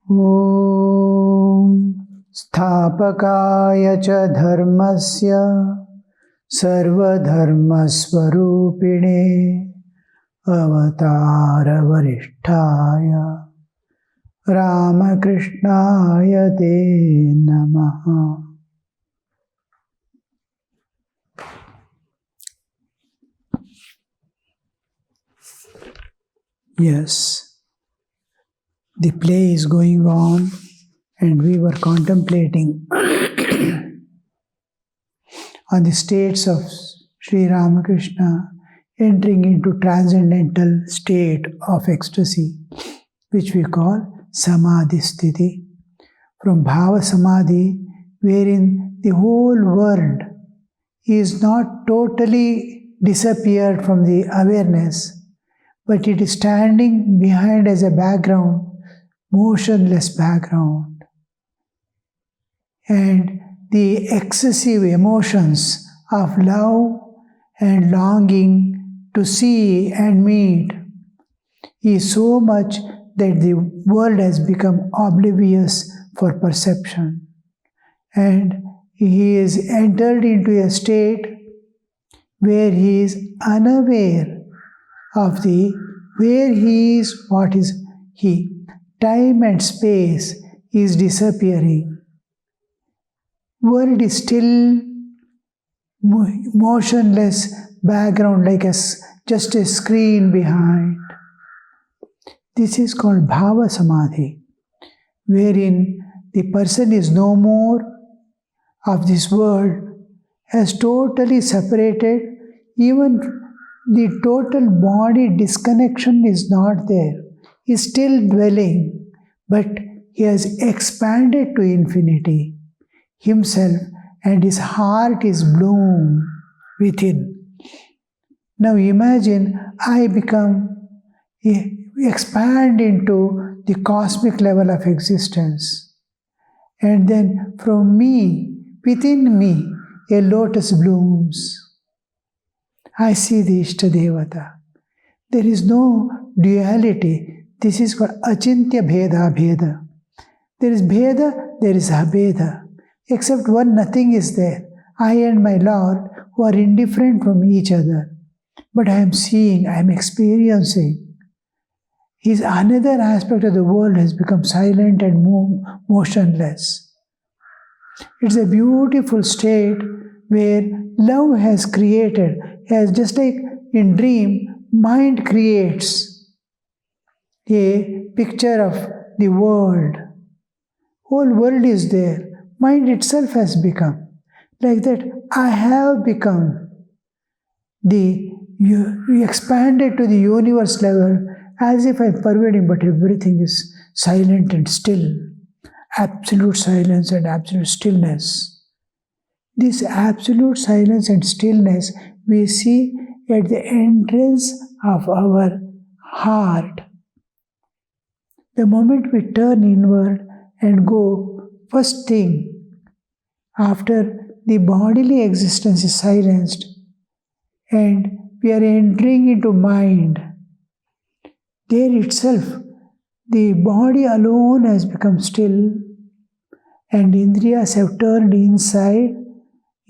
Om Sthapakaya cha dharmasya sarvadharmasvarupine avatara varishtaya Ramakrishnaya te namaha. Yes, the play is going on and we were contemplating on the states of Sri Ramakrishna entering into transcendental state of ecstasy, which we call Samadhi Sthiti. From Bhava Samadhi, wherein the whole world is not totally disappeared from the awareness, but it is standing behind as a background, motionless background. And the excessive emotions of love and longing to see and meet is so much that the world has become oblivious for perception. And he is entered into a state where he is unaware of the where he is, what is he. Time and space is disappearing. World is still motionless background, like just a screen behind. This is called Bhava Samadhi, wherein the person is no more of this world, has totally separated. Even the total body disconnection is not there. He is still dwelling, but he has expanded to infinity himself, and his heart is bloom within. Now imagine I expand into the cosmic level of existence, and then from me, within me, a lotus blooms. I see the Ishtadevata. There is no duality. This is called Achintya Bheda Bheda. There is Bheda, there is Abheda. Except one, nothing is there. I and my Lord, who are indifferent from each other. But I am seeing, I am experiencing. His another aspect of the world has become silent and motionless. It's a beautiful state where love has created, as just like in dream, mind creates a picture of the world. Whole world is there. Mind itself has become. Like that, I have become. You expanded to the universe level as if I'm pervading, but everything is silent and still. Absolute silence and absolute stillness. This absolute silence and stillness we see at the entrance of our heart. The moment we turn inward and go, first thing, after the bodily existence is silenced and we are entering into mind, there itself, the body alone has become still and Indriyas have turned inside.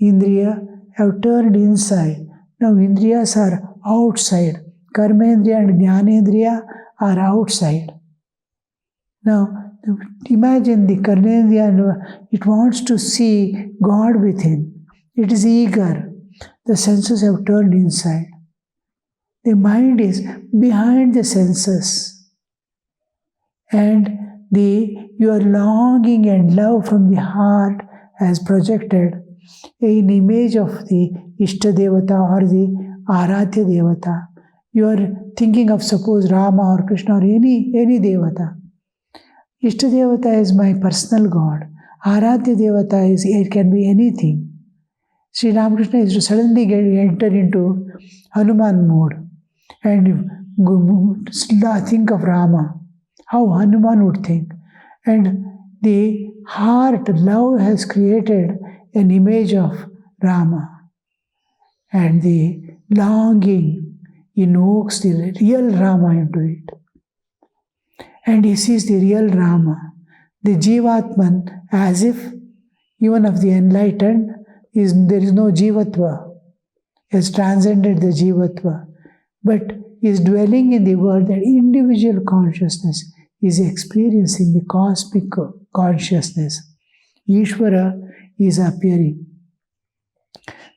Indriya have turned inside. Now Indriyas are outside. Karmendriya and Jnanendriya are outside. Now imagine the Karmendriya, it wants to see God within. It is eager. The senses have turned inside. The mind is behind the senses. And your longing and love from the heart has projected an image of the Ishtadevata or the Aradhya Devata. You are thinking of, suppose, Rama or Krishna or any Devata. Ishtadevata is my personal God. Aradhya Devata it can be anything. Sri Ramakrishna is to suddenly enter into Hanuman mode and think of Rama. How Hanuman would think. And the heart, love has created an image of Rama. And the longing invokes the real Rama into it. And he sees the real Rama. the Jivatman, as if even of the enlightened, there is no Jivatva, has transcended the Jivatva, but is dwelling in the world that individual consciousness is experiencing the cosmic consciousness. Ishvara is appearing.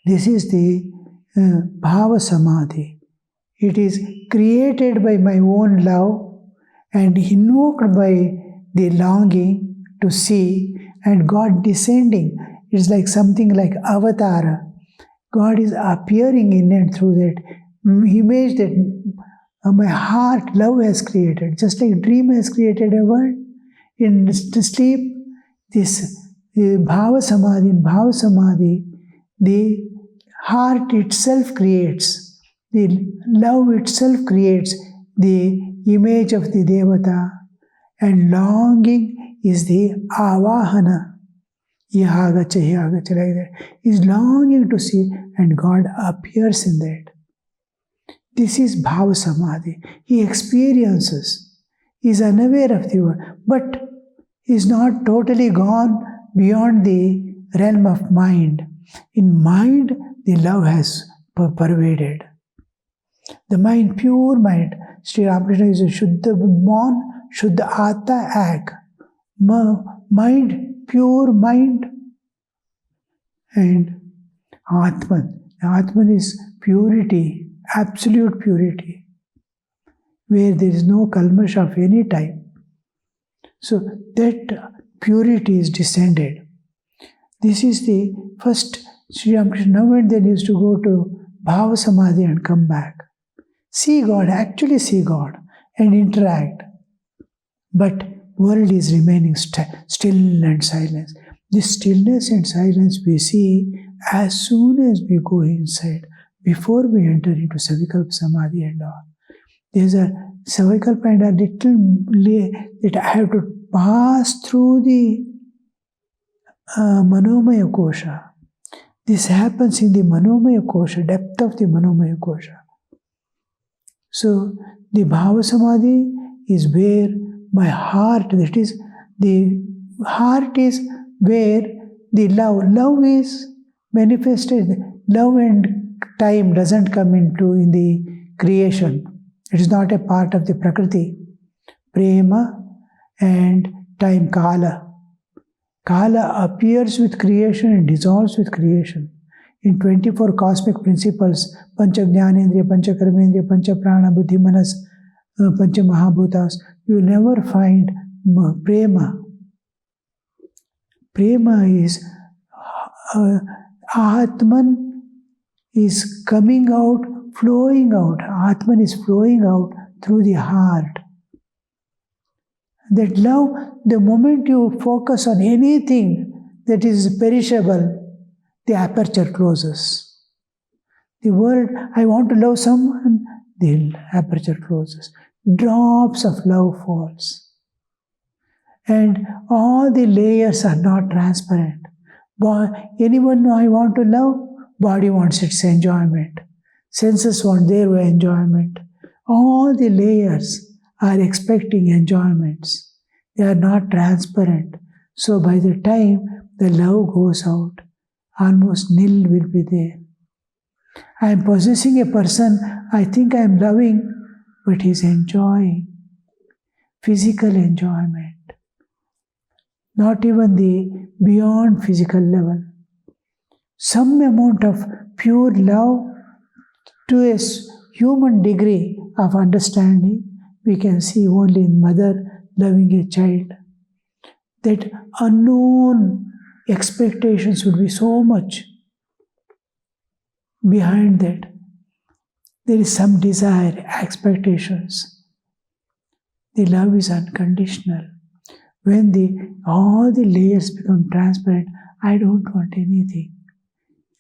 This is the Bhava Samadhi. It is created by my own love and invoked by the longing to see, and God descending. It's like something like Avatara. God is appearing in and through that image that my heart, love has created. Just like dream has created a world. In sleep, this Bhava Samadhi, in Bhava Samadhi, the heart itself creates, the love itself creates the image of the Devata, and longing is the Avahana. Yahagacha, like that. Is longing to see, and God appears in that. This is Bhava Samadhi. He experiences, is unaware of the world, but is not totally gone beyond the realm of mind. In mind, the love has pervaded. The mind, pure mind. Sri Ramakrishna is a Shuddha Mon, Shuddha Atta Ag. Mind, pure mind. And Atman. Atman is purity, absolute purity, where there is no kalmasha of any type. So that purity is descended. This is the first Sri Ramakrishna. Now and then used to go to Bhava Samadhi and come back. See God, actually see God and interact. But world is remaining still and silence. This stillness and silence we see as soon as we go inside, before we enter into Savikalpa Samadhi and all. There's a Savikalpa and a little that I have to pass through the Manomaya Kosha. This happens in the Manomaya Kosha, depth of the Manomaya Kosha. So the Bhava Samadhi is where my heart, that is, the heart is where the love is manifested. Love and time doesn't come into in the creation. It is not a part of the Prakriti. Prema and time, Kala. Kala appears with creation and dissolves with creation. In 24 cosmic principles, Pancha Jnanendriya, Pancha Karmendriya, Pancha Prana, Buddhi, Manas, Pancha Mahabhutas, you will never find Prema. Prema is Atman is coming out, flowing out. Atman is flowing out through the heart. That love, the moment you focus on anything that is perishable, the aperture closes. The word, I want to love someone, the aperture closes. Drops of love falls. And all the layers are not transparent. Anyone know I want to love? Body wants its enjoyment. Senses want their enjoyment. All the layers are expecting enjoyments. They are not transparent. So by the time the love goes out, almost nil will be there. I am possessing a person, I think I am loving, but he is enjoying. Physical enjoyment. Not even the beyond physical level. Some amount of pure love to a human degree of understanding we can see only in mother loving a child. That unknown expectations would be so much behind that. There is some desire, expectations. The love is unconditional. When all the layers become transparent, I don't want anything.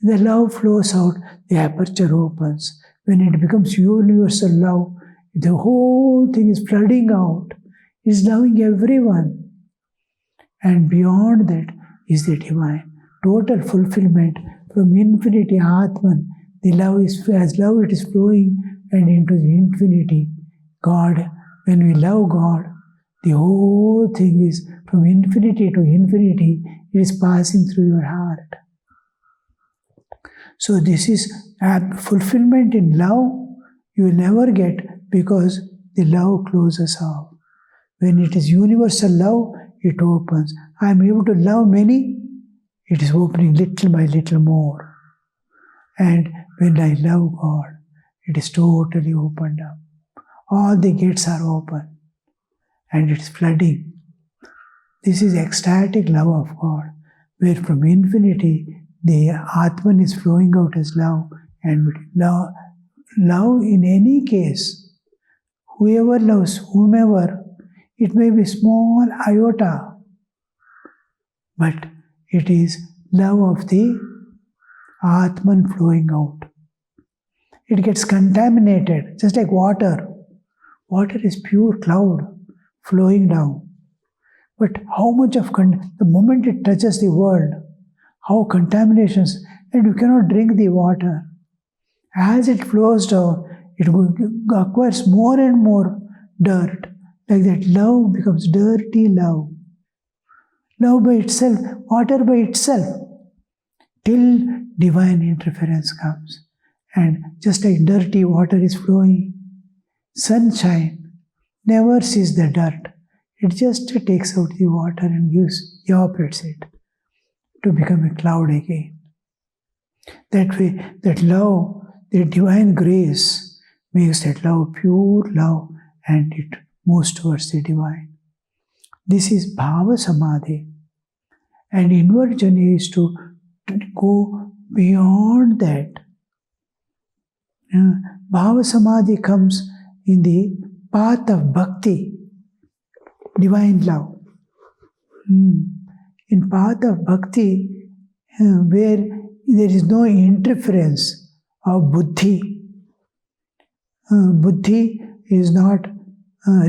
The love flows out, the aperture opens. When it becomes universal love, the whole thing is flooding out. It's loving everyone. And beyond that is the divine. Total fulfillment from infinity Atman. The love is, as love it is flowing and into the infinity. God, when we love God, The whole thing is from infinity to infinity, it is passing through your heart. So this is fulfillment in love you will never get because the love closes off. When it is universal love, it opens. I am able to love many, it is opening little by little more. And when I love God, it is totally opened up. All the gates are open and it is flooding. This is ecstatic love of God, where from infinity the Atman is flowing out as love. And love in any case, whoever loves whomever, it may be small iota, but it is love of the Atman flowing out. It gets contaminated, just like water. Water is pure cloud flowing down. But how much of the moment it touches the world, how contaminations, and you cannot drink the water. As it flows down, it acquires more and more dirt. Like that, love becomes dirty love. Love by itself, water by itself, till divine interference comes. And just like dirty water is flowing, sunshine never sees the dirt. It just takes out the water and evaporates it to become a cloud again. That way, that love, the divine grace, makes that love pure love and it moves towards the divine. This is Bhava Samadhi. And inward journey is to go beyond that. Bhava Samadhi comes in the path of bhakti, divine love. In path of bhakti, where there is no interference of buddhi. Buddhi is not,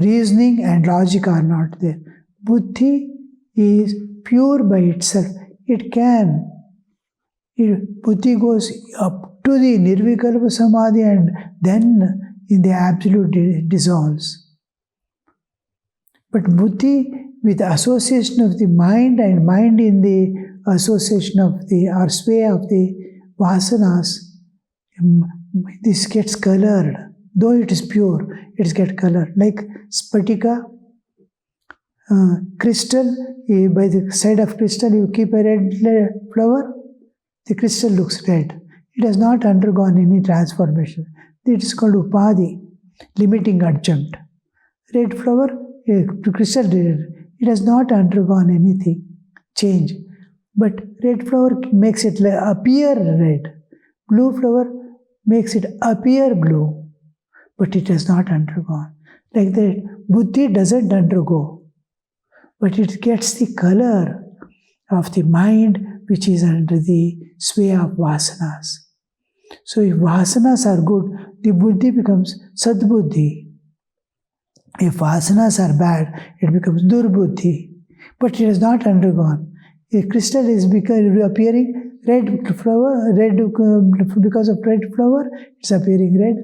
reasoning and logic are not there. Buddhi is pure by itself. Buddhi goes up to the Nirvikalpa Samadhi and then in the absolute it dissolves. But buddhi with association of the mind and mind in the association of the or sway of the vasanas, this gets colored. Though it is pure, it gets colored. Like spatika, crystal, by the side of crystal you keep a red flower, the crystal looks red. It has not undergone any transformation. It is called upadhi, limiting adjunct. Red flower, crystal red, it has not undergone anything, change. But red flower makes it appear red. Blue flower makes it appear blue. But it has not undergone. Like that, buddhi doesn't undergo. But it gets the color of the mind which is under the sway of vasanas. So if vasanas are good, the buddhi becomes sadbuddhi. If vasanas are bad, it becomes durbuddhi. But it has not undergone. A crystal is appearing red flower, because of red flower, it's appearing red.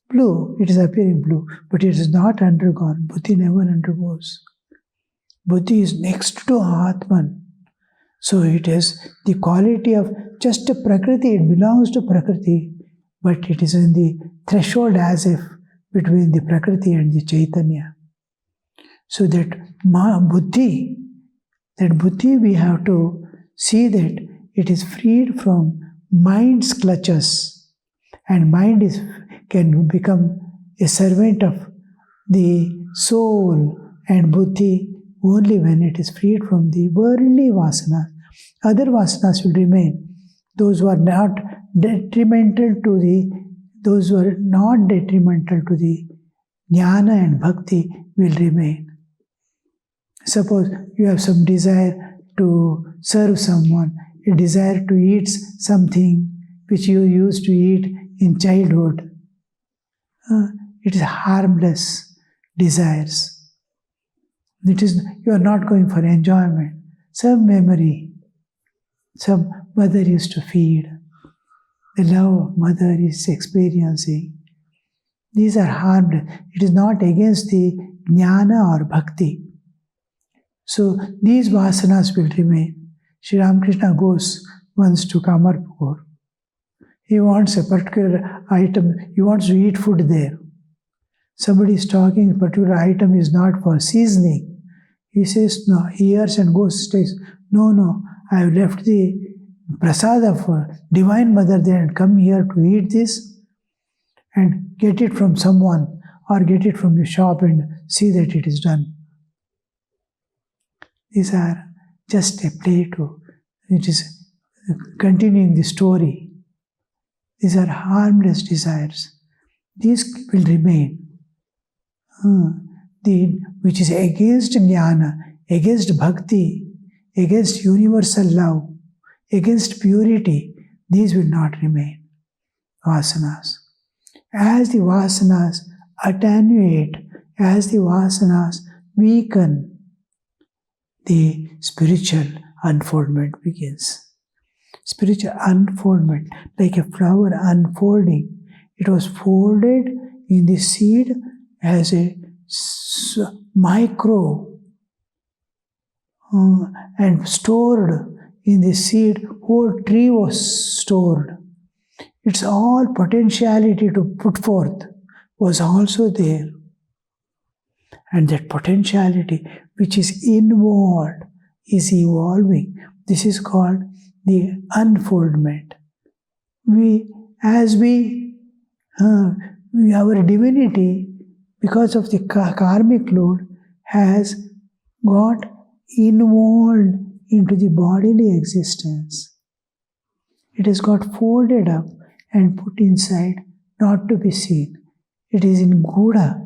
Blue, it is appearing blue. But it is not undergone. Buddhi never undergoes. Buddhi is next to Atman. So it is the quality of just a Prakriti, it belongs to Prakriti, but it is in the threshold as if between the Prakriti and the Chaitanya. So that buddhi we have to see that it is freed from mind's clutches, and mind can become a servant of the soul and buddhi only when it is freed from the worldly vasanas. Other vasanas will remain. Those who are not detrimental to the jnana and bhakti will remain. Suppose you have some desire to serve someone, a desire to eat something which you used to eat in childhood. It is harmless desires. You are not going for enjoyment. Some memory, some mother used to feed. The love of mother is experiencing. These are harmless. It is not against the jnana or bhakti. So these vasanas will remain. Sri Ramakrishna goes once to Kamarpur. He wants a particular item, he wants to eat food there. Somebody is talking, a particular item is not for seasoning. He says, no, he hears and goes, says, no, I have left the prasada for Divine Mother there and come here to eat this and get it from someone or get it from the shop and see that it is done. These are just a play to, it is continuing the story. These are harmless desires. These will remain. Which is against jnana, against bhakti, against universal love, against purity, these will not remain. Vasanas. As the vasanas attenuate, as the vasanas weaken, the spiritual unfoldment begins. Spiritual unfoldment, like a flower unfolding. It was folded in the seed as a micro and stored in the seed. Whole tree was stored. Its all potentiality to put forth was also there. And that potentiality which is involved is evolving. This is called the unfoldment. Our divinity, because of the karmic load, has got involved into the bodily existence. It has got folded up and put inside, not to be seen. It is in Guda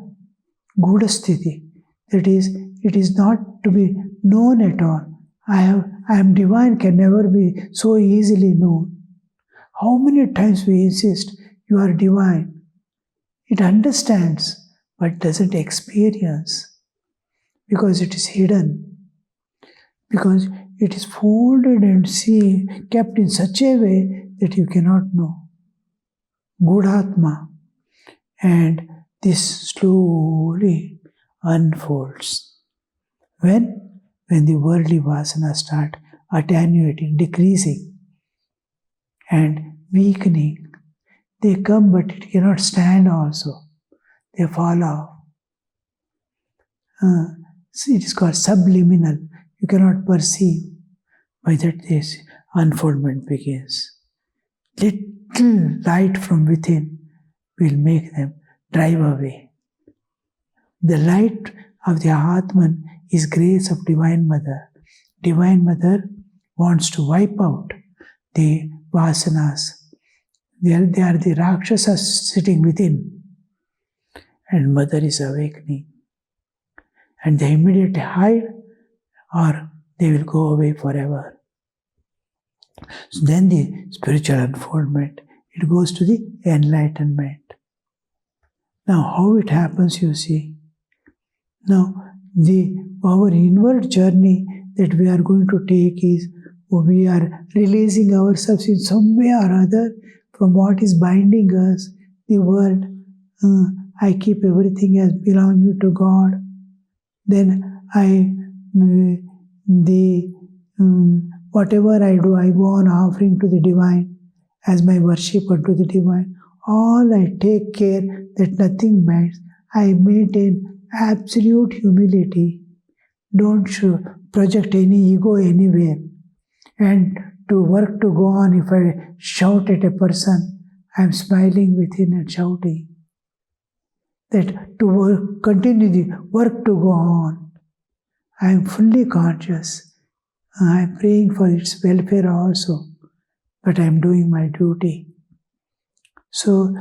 Sthiti. That is, it is not to be known at all. I am divine can never be so easily known. How many times we insist, you are divine. It understands, but doesn't experience. Because it is hidden. Because it is folded and kept in such a way that you cannot know. Gudhatma. And this slowly unfolds. When the worldly vasanas start attenuating, decreasing, and weakening, they come but it cannot stand also. They fall off. It is called subliminal. You cannot perceive. By that this unfoldment begins. Little light from within will make them drive away. The light of the Atman is grace of Divine Mother. Divine Mother wants to wipe out the vasanas. They are the Rakshasas sitting within. And Mother is awakening. And they immediately hide or they will go away forever. So then the spiritual unfoldment, it goes to the enlightenment. Now how it happens, you see. Now our inward journey that we are going to take is, we are releasing ourselves in some way or other from what is binding us, the world. I keep everything as belonging to God. Then whatever I do, I go on offering to the divine as my worship unto the divine. All I take care that nothing binds. I maintain absolute humility. Don't project any ego anywhere. And to work to go on, if I shout at a person, I am smiling within and shouting. That to continue the work to go on. I am fully conscious. I am praying for its welfare also, but I am doing my duty. So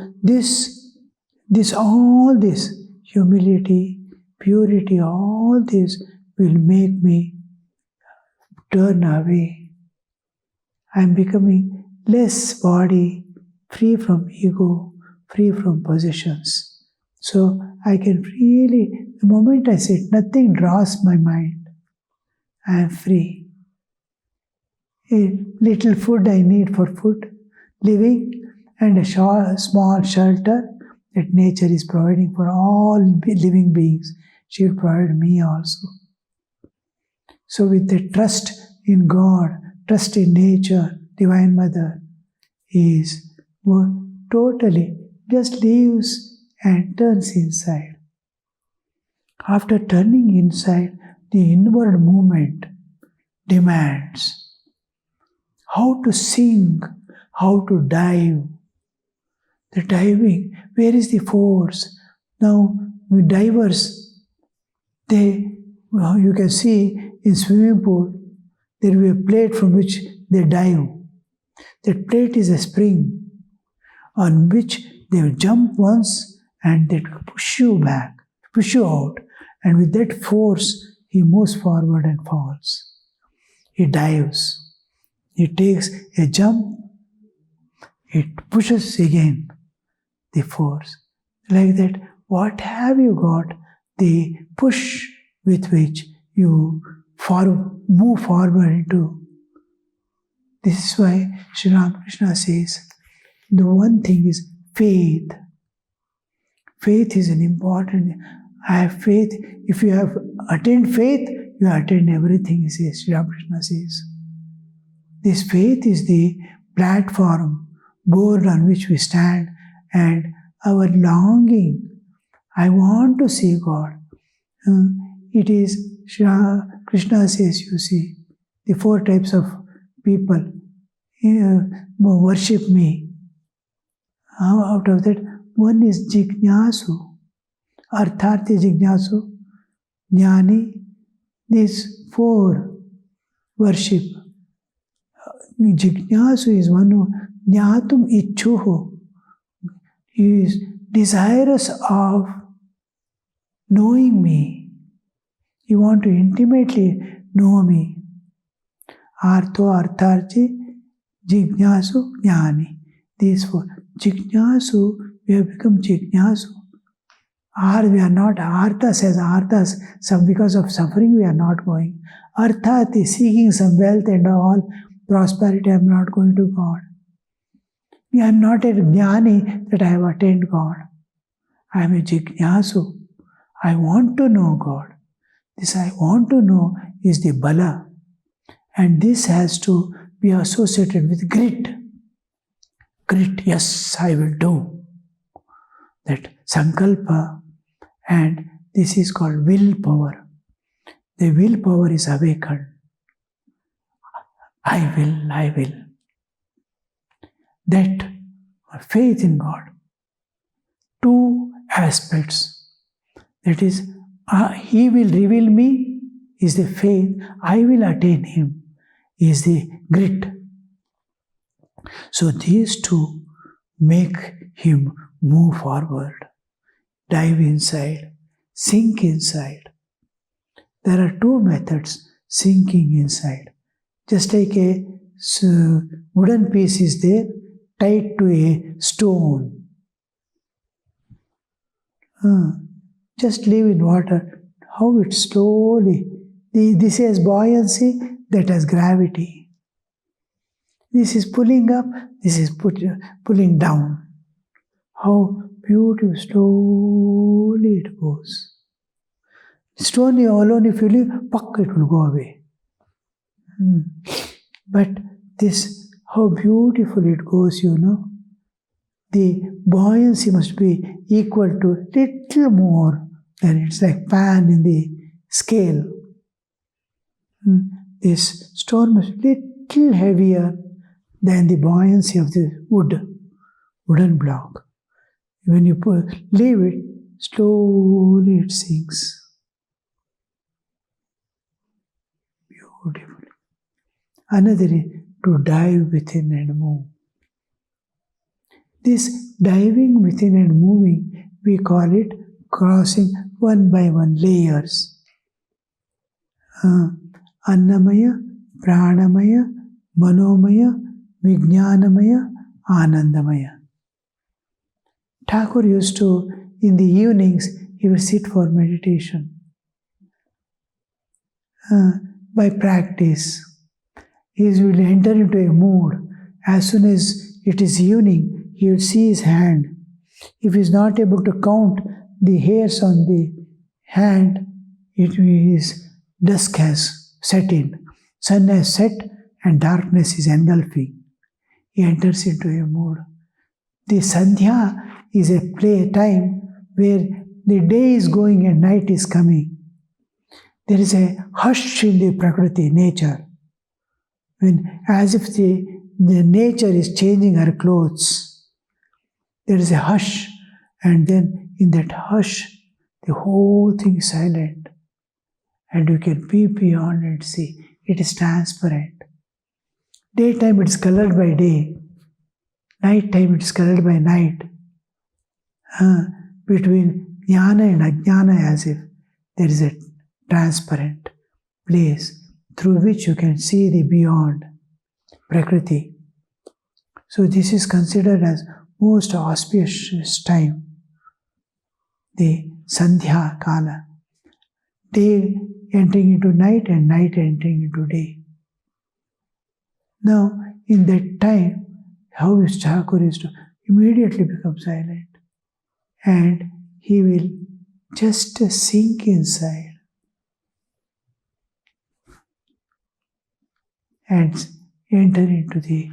all this humility, purity, all this will make me turn away. I am becoming less body, free from ego, free from possessions. So I can really, the moment I sit, nothing draws my mind. I am free. A little food I need for food, living, and a small shelter that nature is providing for all living beings. She will provide me also. So with the trust in God, trust in nature, Divine Mother, he is totally just leaves and turns inside. After turning inside, the inward movement demands how to sink, how to dive. The diving, where is the force? Now, divers, you can see in swimming pool, there will be a plate from which they dive. That plate is a spring on which they will jump once and they will push you back, push you out. And with that force, he moves forward and falls. He dives. He takes a jump. It pushes again the force. Like that, what have you got? The push with which you move forward into. This is why Sri Ramakrishna says, the one thing is faith. Faith is an important. I have faith. If you have attained faith, you have attained everything, Sri Ramakrishna says. This faith is the platform, board on which we stand, and our longing. I want to see God. It is, Sri Krishna says, you see, the 4 types of people worship me. Out of that, one is Jignasu, Artharthi Jignasu, Jnani. These 4 worship. Jignasu is one who Jnatum Ichuhu. He is desirous of knowing me. He wants to intimately know me. Artho, Artharthi, Jignasu, Jnani. These 4. Jignasu, we have become Jignasu. We are not Arthas as Arthas. Because of suffering we are not going. Arthati, seeking some wealth and all prosperity, I am not going to God. I am not a Jnani that I have attained God. I am a Jignasu. I want to know God. This I want to know is the Bala. And this has to be associated with grit. Grit, yes, I will do. That Sankalpa, and this is called willpower. The willpower is awakened. I will. That faith in God. 2 aspects. That is, He will reveal me is the faith. I will attain Him is the grit. So these 2 make him move forward, dive inside, sink inside. There are 2 methods sinking inside. Just like a wooden piece is there, tied to a stone. Just leave in water. How it slowly. This has buoyancy, that has gravity. This is pulling up, this is pulling down. How beautiful, slowly it goes. Stone alone, if you leave, it will go away. But this, how beautiful it goes, The buoyancy must be equal to little more than it's like pan in the scale. This stone must be little heavier than the buoyancy of the wooden block. When you leave it, slowly it sinks. Beautifully. Another is to dive within and move. This diving within and moving, we call it crossing 1 by 1 layers. Annamaya, Pranamaya, Manomaya, Vijnanamaya, Anandamaya. Thakur used to, in the evenings, he would sit for meditation. By practice, he will enter into a mood. As soon as it is evening, he will see his hand. If he is not able to count the hairs on the hand, it is dusk has set in. Sun has set and darkness is engulfing. He enters into a mood. The Sandhya is a play time where the day is going and night is coming. There is a hush in the Prakriti, nature, when as if the nature is changing her clothes. There is a hush, and then in that hush, the whole thing is silent. And you can peep beyond and see it is transparent. Daytime it is colored by day. Nighttime it is colored by night. Between jnana and ajnana, as if there is a transparent place through which you can see the beyond Prakriti. So this is considered as most auspicious time, the Sandhya Kala. Day entering into night and night entering into day. Now, in that time, how is Thakur is to immediately become silent, and he will just sink inside and enter into the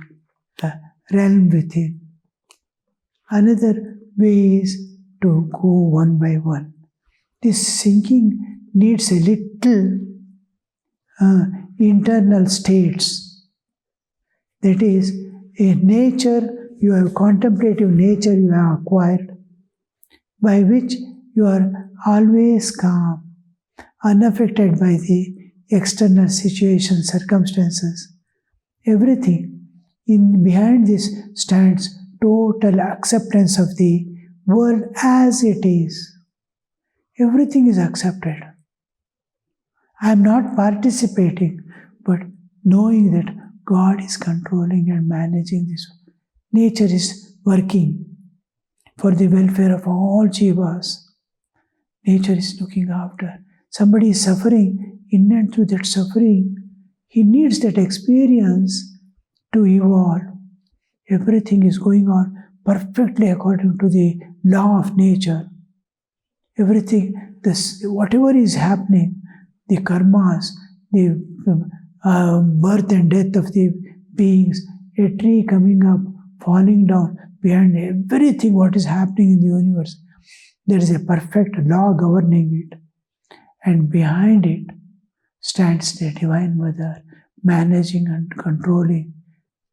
realm within. Another way is to go one by one. This sinking needs a little internal states. That is, a nature, you have contemplative nature you have acquired, by which you are always calm, unaffected by the external situations, circumstances, everything. Behind this stands total acceptance of the world as it is. Everything is accepted. I am not participating, but knowing that God is controlling and managing this. Nature is working for the welfare of all jivas. Nature is looking after. Somebody is suffering, in and through that suffering, he needs that experience to evolve. Everything is going on perfectly according to the law of nature. Everything, whatever is happening, the karmas, the birth and death of the beings, a tree coming up, falling down, behind everything what is happening in the universe, there is a perfect law governing it. And behind it stands the Divine Mother, managing and controlling,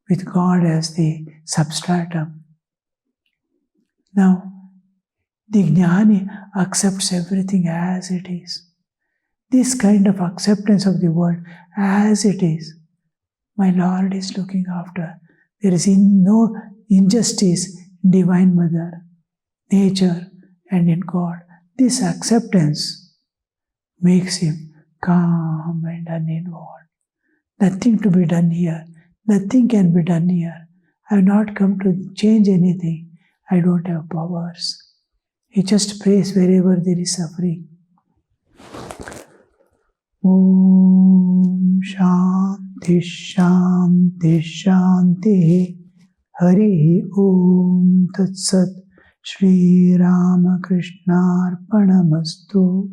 with God as the substratum. Now, the Jnani accepts everything as it is. This kind of acceptance of the world as it is, my Lord is looking after. There is no injustice in Divine Mother, nature, and in God. This acceptance makes him calm and uninvolved. Nothing to be done here. Nothing can be done here. I have not come to change anything. I don't have powers. He just prays wherever there is suffering. Om Shanti Shanti Shanti Hari Om Tat Sat Shri Ramakrishna Arpanamastu.